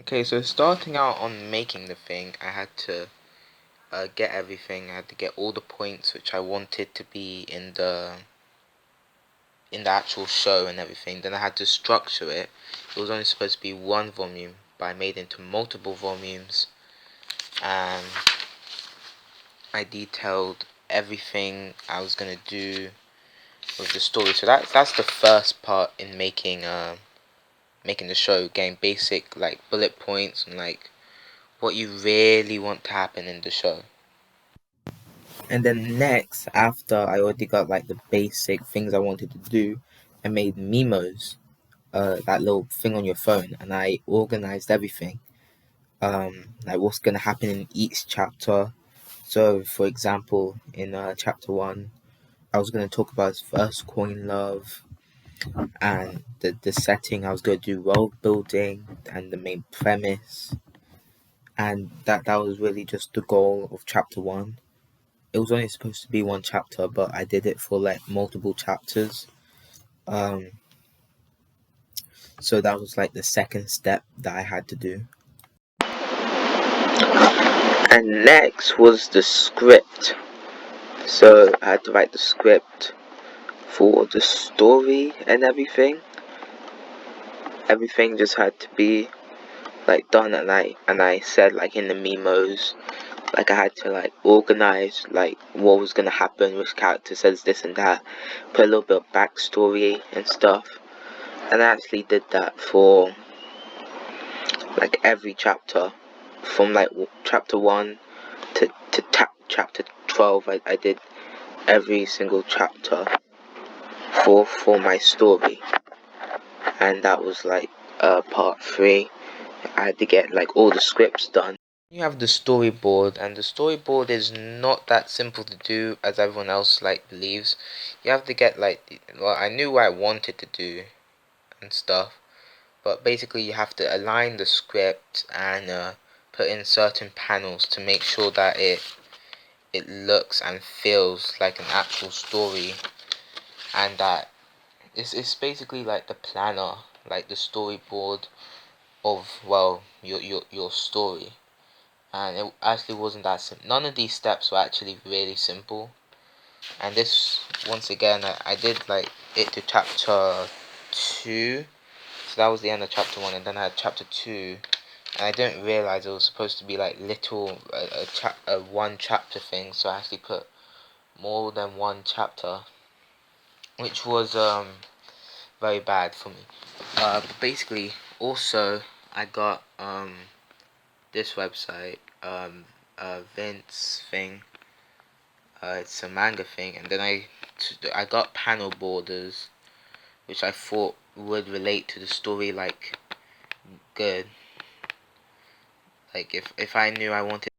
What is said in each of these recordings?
Okay, so starting out on making the thing, I had to get everything. I had to get all the points which I wanted to be in the actual show and everything. Then I had to structure it. It was only supposed to be one volume, but I made it into multiple volumes, and I detailed everything I was gonna do with the story. So that's the first part in making the show, getting basic like bullet points and like what you really want to happen in the show. And then next, after I already got like the basic things I wanted to do, I made memos, that little thing on your phone, and I organized everything. Like what's gonna happen in each chapter. So, for example, in chapter 1, I was gonna talk about his first coin love and the setting. I was gonna do world building and the main premise, and that was really just the goal of chapter 1. It was only supposed to be one chapter, but I did it for like multiple chapters. Um, so that was like the second step that I had to do. And next was the script. So I had to write the script for the story and everything. Everything just had to be like done, and I said like in the memos, like I had to like organize like what was gonna happen, which character says this and that, put a little bit of backstory and stuff. And I actually did that for like every chapter, from like chapter 1 to chapter 12. I did every single chapter for my story, and that was like part 3. I had to get like all the scripts done. You have the storyboard, and the storyboard is not that simple to do as everyone else like believes. You have to get like, well, I knew what I wanted to do and stuff, but basically you have to align the script and put in certain panels to make sure that it looks and feels like an actual story, and that it's basically like the planner, like the storyboard of, well, your story. And it actually wasn't that simple. None of these steps were actually really simple. And this, once again, I did like it to chapter 2. So that was the end of chapter 1, and then I had chapter 2, and I didn't realize it was supposed to be like little a one chapter thing. So I actually put more than one chapter, which was very bad for me. But basically, also I got this website, Vince thing. It's a manga thing, and then I got panel borders, which I thought would relate to the story like good. Like if I knew I wanted.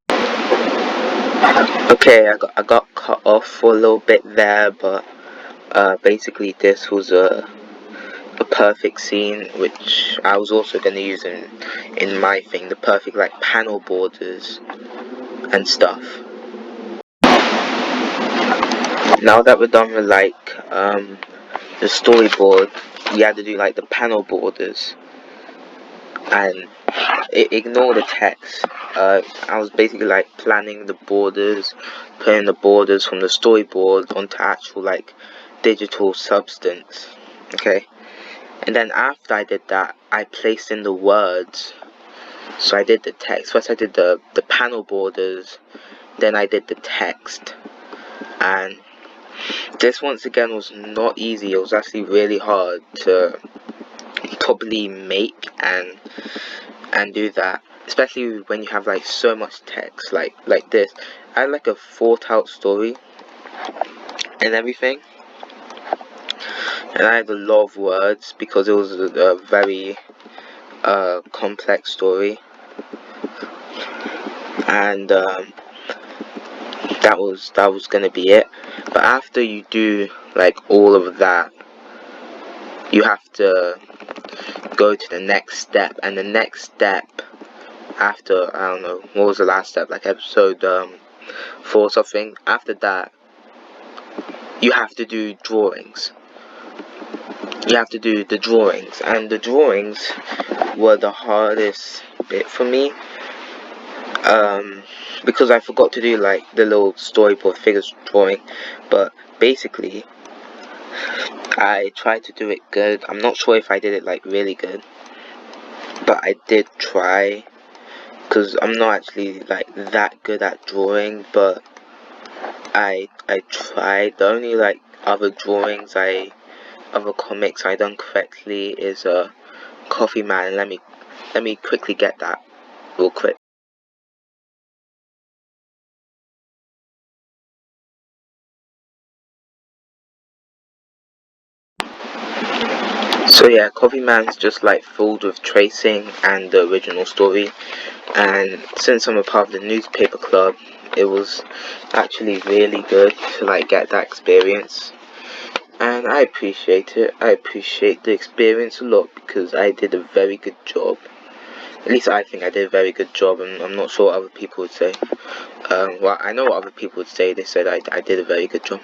Okay, I got cut off for a little bit there, but basically this was a perfect scene which I was also gonna use in my thing, the perfect like panel borders and stuff. Now that we're done with like the storyboard, we had to do like the panel borders, and ignore the text. I was basically like planning the borders, putting the borders from the storyboard onto actual like digital substance. Okay, and then after I did that, I placed in the words. So I did the text. First I did the panel borders, then I did the text. And this once again was not easy. It was actually really hard to properly make and do that, especially when you have like so much text like this. I had like a thought out story and everything, and I had a lot of words because it was a very complex story, and that was gonna be it. But after you do like all of that, you have to go to the next step, and the next step after, I don't know, what was the last step, like episode 4 or something. After that, you have to do drawings. You have to do the drawings, and the drawings were the hardest bit for me. Because I forgot to do like the little storyboard figures drawing, but basically I tried to do it good. I'm not sure if I did it like really good, but I did try, because I'm not actually like that good at drawing, but I tried. The only like other comics I done correctly is Coffee Man. Let me quickly get that real quick. So yeah, Coffee Man's just like filled with tracing and the original story, and since I'm a part of the newspaper club, it was actually really good to like get that experience, and I appreciate it. I appreciate the experience a lot because I did a very good job. At least I think I did a very good job, and I'm not sure what other people would say. Well, I know what other people would say. They said I did a very good job.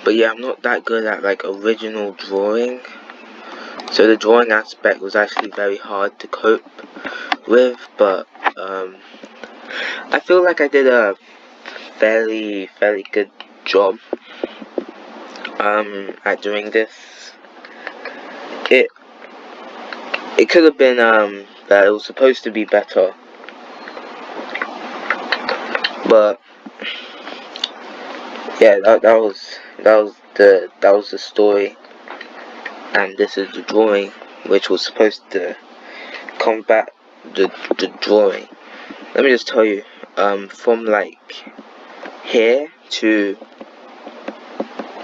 But yeah, I'm not that good at like original drawing. So the drawing aspect was actually very hard to cope with, but I feel like I did a fairly good job at doing this. It it could have been that it was supposed to be better, but yeah, that was the story, and this is the drawing, which was supposed to combat the drawing. Let me just tell you, from like here to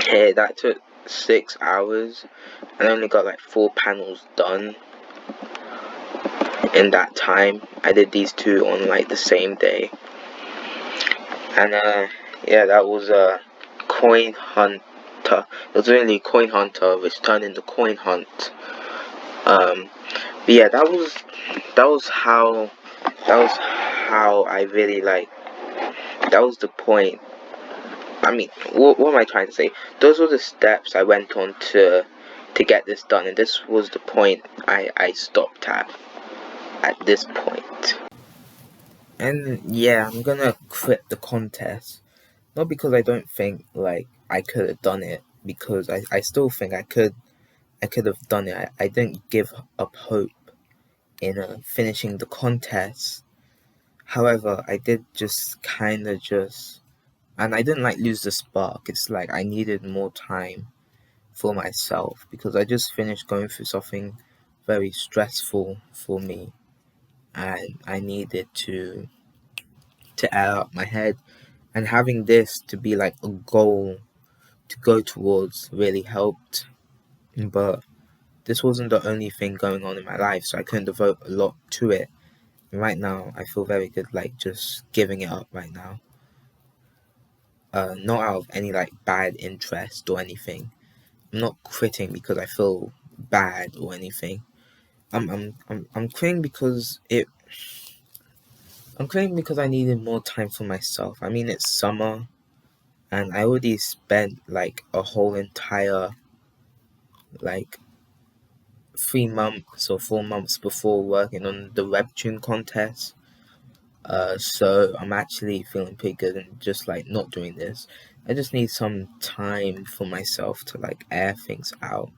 here, that took 6 hours, and I only got like 4 panels done in that time. I did these two on like the same day, and yeah, that was a coin hunter. It was really coin hunter, which turned into coin hunt. But yeah, that was how I really like. That was the point. I mean, what am I trying to say? Those were the steps I went on to get this done, and this was the point I stopped at this point. And yeah, I'm gonna quit the contest. Not because I don't think like I could have done it, because I still think I could have done it. I didn't give up hope in finishing the contest. However, I did just kinda just, and I didn't like lose the spark. It's like I needed more time for myself because I just finished going through something very stressful for me, and I needed to air up my head, and having this to be like a goal to go towards really helped. But this wasn't the only thing going on in my life, so I couldn't devote a lot to it. And right now, I feel very good, like just giving it up right now. Not out of any like bad interest or anything. I'm not quitting because I feel bad or anything. I'm quitting because I'm quitting because I needed more time for myself. I mean, it's summer, and I already spent like a whole entire like 3 months or 4 months before working on the webtoon contest. So I'm actually feeling pretty good and just like not doing this. I just need some time for myself to like air things out,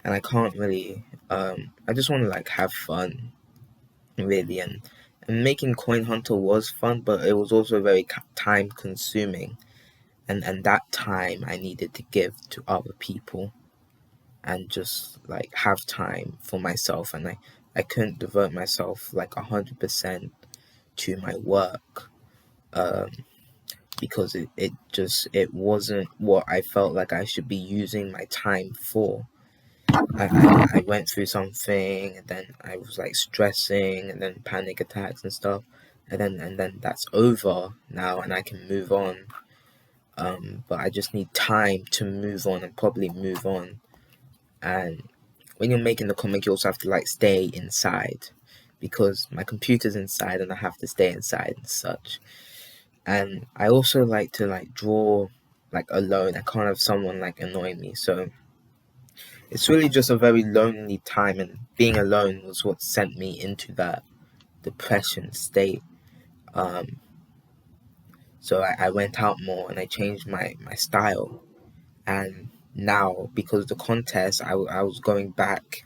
and I can't really. I just want to like have fun, really, and making Coin Hunter was fun, but it was also very time consuming, and that time I needed to give to other people and just like have time for myself, and I couldn't devote myself like 100% to my work, um, because it wasn't what I felt like I should be using my time for. I went through something, and then I was like stressing and then panic attacks and stuff, and then that's over now and I can move on. But I just need time to move on and probably move on. And when you're making the comic, you also have to like stay inside because my computer's inside and I have to stay inside and such. And I also like to like draw like alone. I can't have someone like annoy me. So it's really just a very lonely time, and being alone was what sent me into that. depression state. So I went out more and I changed my style. And now, because of the contest, I was going back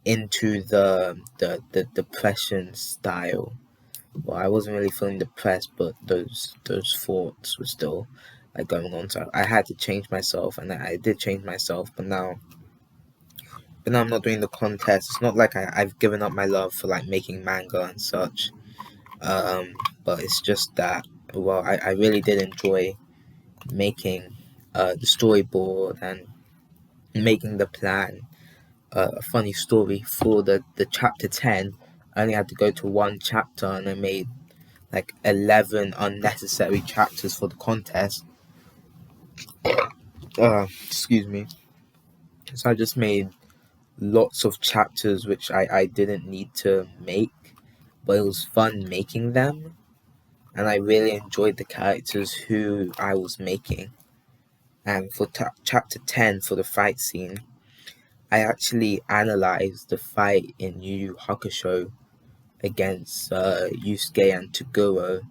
into the depression style. Well, I wasn't really feeling depressed, but those thoughts were still like going on. So I had to change myself, and I did change myself. But now I'm not doing the contest. It's not like I've given up my love for like making manga and such. But it's just that, well, I really did enjoy making the storyboard and making the plan. A funny story for the chapter 10. I only had to go to one chapter, and I made like 11 unnecessary chapters for the contest. Excuse me. So I just made lots of chapters which I didn't need to make, but it was fun making them, and I really enjoyed the characters who I was making. And for chapter 10, for the fight scene, I actually analyzed the fight in Yu Yu Hakusho against Yusuke and Toguro,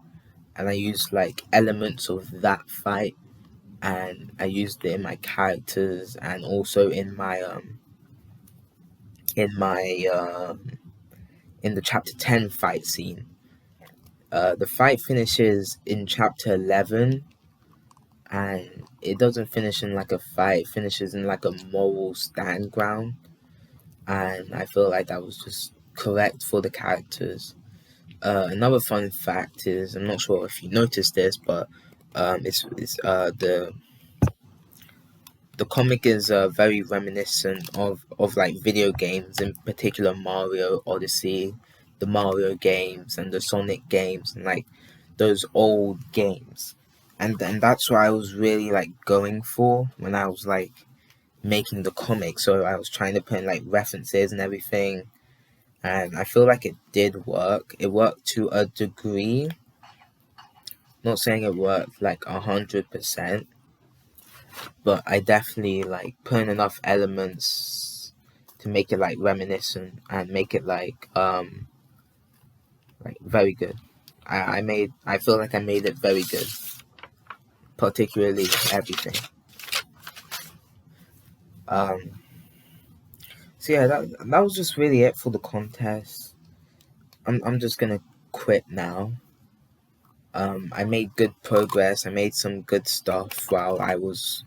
and I used like elements of that fight, and I used it in my characters and also in my in my in the chapter 10 fight scene. The fight finishes in chapter 11, and it doesn't finish in like a fight, it finishes in like a moral stand ground, and I feel like that was just correct for the characters. Another fun fact is, I'm not sure if you noticed this, but it's the comic is very reminiscent of like video games, in particular Mario Odyssey, the Mario games and the Sonic games, and like those old games. And that's what I was really like going for when I was like making the comic. So I was trying to put in like references and everything, and I feel like it did work. It worked to a degree. Not saying it worked like 100%, but I definitely like put in enough elements to make it like reminiscent and make it like very good. I feel like I made it very good, particularly everything. So yeah, that was just really it for the contest. I'm just gonna quit now. I made good progress. I made some good stuff while I was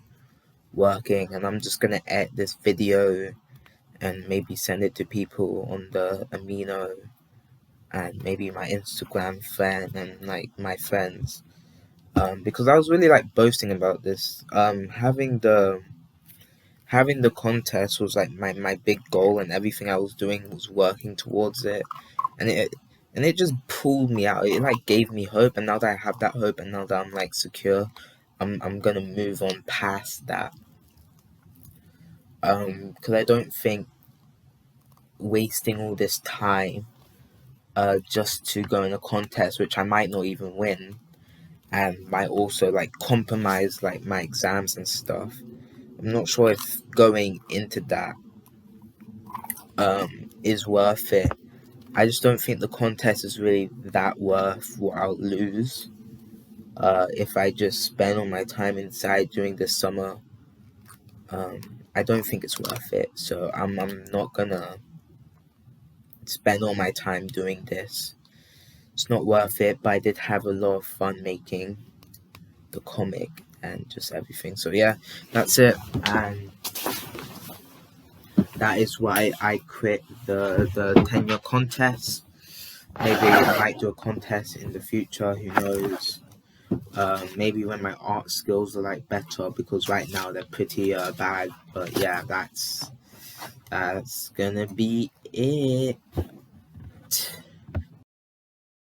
working, and I'm just gonna edit this video and maybe send it to people on the Amino and maybe my Instagram friend and like my friends. Because I was really like boasting about this. Having the contest was like my big goal, and everything I was doing was working towards it, and it just pulled me out. It like gave me hope, and now that I have that hope, and now that I'm like secure, I'm gonna move on past that. Because I don't think wasting all this time just to go in a contest which I might not even win, and might also like compromise like my exams and stuff. I'm not sure if going into that is worth it. I just don't think the contest is really that worth what I'll lose if I just spend all my time inside during the summer. I don't think it's worth it, so I'm not gonna spend all my time doing this. It's not worth it, but I did have a lot of fun making the comic and just everything. So yeah, that's it, and that is why I quit the tenure contest. Maybe I might do a contest in the future, who knows. Maybe when my art skills are like better, because right now they're pretty bad. But yeah, that's gonna be it.